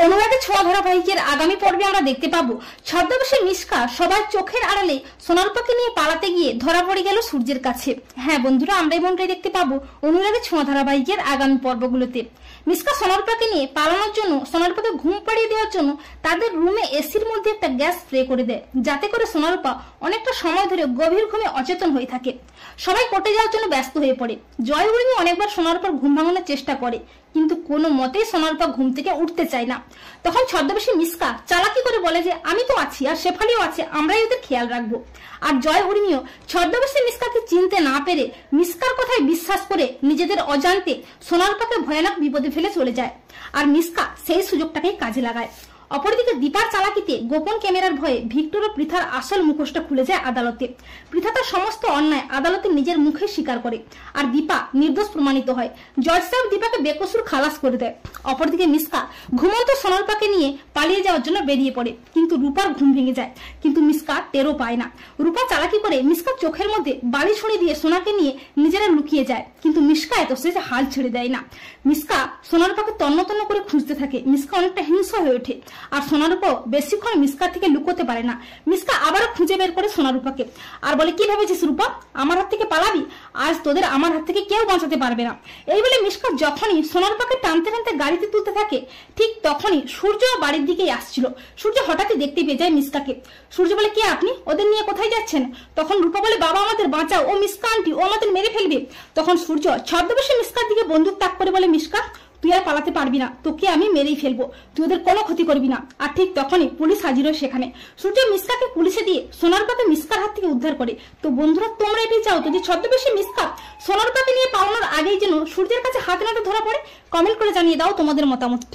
অনুরাগের ছোঁয়া ধারাবাহিকের আগামী পর্বে আমরা দেখতে পাবো ছদ্মবেশী মিশকা সবার চোখের আড়ালে সোনারূপাকে নিয়ে পালাতে গিয়ে ধরা পড়ে গেল সূর্যের কাছে। হ্যাঁ বন্ধুরা, আমরা এমনটাই দেখতে পাবো অনুরাগের ছোঁয়া ধারাবাহিকের আগামী পর্বগুলোতে। মিশকা সোনারূপাকে নিয়ে পালানোর জন্য, সোনারূপাকে ঘুম পাড়িয়ে দেওয়ার জন্য তাদের রুমে এসির মধ্যে একটা গ্যাস স্প্রে করে দেয়, যাতে করে সোনারূপা অনেকটা সময় ধরে গভীর ঘুমে অচেতন হয়ে থাকে। সবাই কোর্টে যাওয়ার জন্য ব্যস্ত হয়ে পড়ে। জয় উর্মি অনেকবার সোনারূপার ঘুম ভাঙানোর চেষ্টা করে, কিন্তু কোনো মতেই সোনারূপা ঘুম থেকে উঠতে চায় না। তখন ছদ্মবেশী মিশকা চালাকি করে বলে যে আমি তো আছি আর শেফালিও আছে, আমরাই ওদের খেয়াল রাখবো। আর জয় উর্মিও ছদ্মবেশী মিশকাকে চিনতে না পেরে মিশকার কথায় বিশ্বাস করে নিজেদের অজান্তে সোনারূপাকে ভয়ানক বিপদে ফেলে চলে যায়। আর মিশকা সেই সুযোগটাকেই কাজে লাগায়। অপরদিকে দীপার চালাকিতে গোপন ক্যামেরার ভয়ে ভিক্টর ও পৃথার আসল মুখোশটা খুলে যায় আদালতে। পৃথা তার সমস্ত অন্যায় আদালতে নিজের মুখে স্বীকার করে, আর দীপা নির্দোষ প্রমাণিত হয়। জজ সাহেব দীপাকে বেকসুর খালাস করে দেয়। অপরদিকে মিশকা ঘুমন্ত সোনারূপাকে নিয়ে পালিয়ে যাওয়ার জন্য বেরিয়ে পড়ে, কিন্তু রূপার ঘুম ভেঙে যায়। কিন্তু মিশকা টেরও পায় না। রূপা চালাকি করে মিশকার চোখের মধ্যে বালি ছুঁড়ে দিয়ে সোনাকে নিয়ে নিজেরা লুকিয়ে যায়, কিন্তু মিশকা এত সহজে হাল ছেড়ে দেয় না। মিশকা সোনারূপাকে তন্ন তন্ন করে খুঁজতে থাকে। মিশকা অনেকটা হিংস্র হয়ে ওঠে, আর সোনারূপাও বেশিক্ষণ মিশকা থেকে লুকোতে পারে না। মিশকা আবারও খুঁজে বের করে সোনারূপাকে, আর বলে কি ভেবেছিস রূপা, আমার হাত থেকে পালাবি? আজ তোদের আমার হাত থেকে কেউ বাঁচাতে পারবে না। এই বলে মিশকা যখনই সোনারূপাকে টানতে টানতে গাড়িতে তুলতে থাকে, ঠিক তখনই সূর্য বাড়ির দিকেই আসছিল। সূর্য হঠাৎই দেখতে পেয়ে যায় মিশকাকে। সূর্য বলে কে আপনি, ওদের নিয়ে কোথায় যাচ্ছেন? তখন রূপা বলে বাবা আমাদের বাঁচাও, ও মিশকা আন্টি, ও আমাদের মেরে ফেলবে। তখন সূর্য ছদ্মবেশী মিশকার দিকে বন্দুক তাক করে বলে মিশকা তুই আর পালাতে পারবি না, তোকে আমি মেরেই ফেলবো, তুই ওদের কোনো ক্ষতি করবি না। আর ঠিক তখনই পুলিশ হাজির হয় সেখানে। সূর্য মিশকাকে পুলিশে দিয়ে সোনারূপাকে মিশকার হাত থেকে উদ্ধার করে। তো বন্ধুরা, তোমরা এটাই চাও তো যে ছদ্মবেশী মিশকা সোনারূপাকে নিয়ে পালানোর আগেই যেন সূর্যের কাছে হাতে নাতে ধরা পড়ে? কমেন্ট করে জানিয়ে দাও তোমাদের মতামতটি।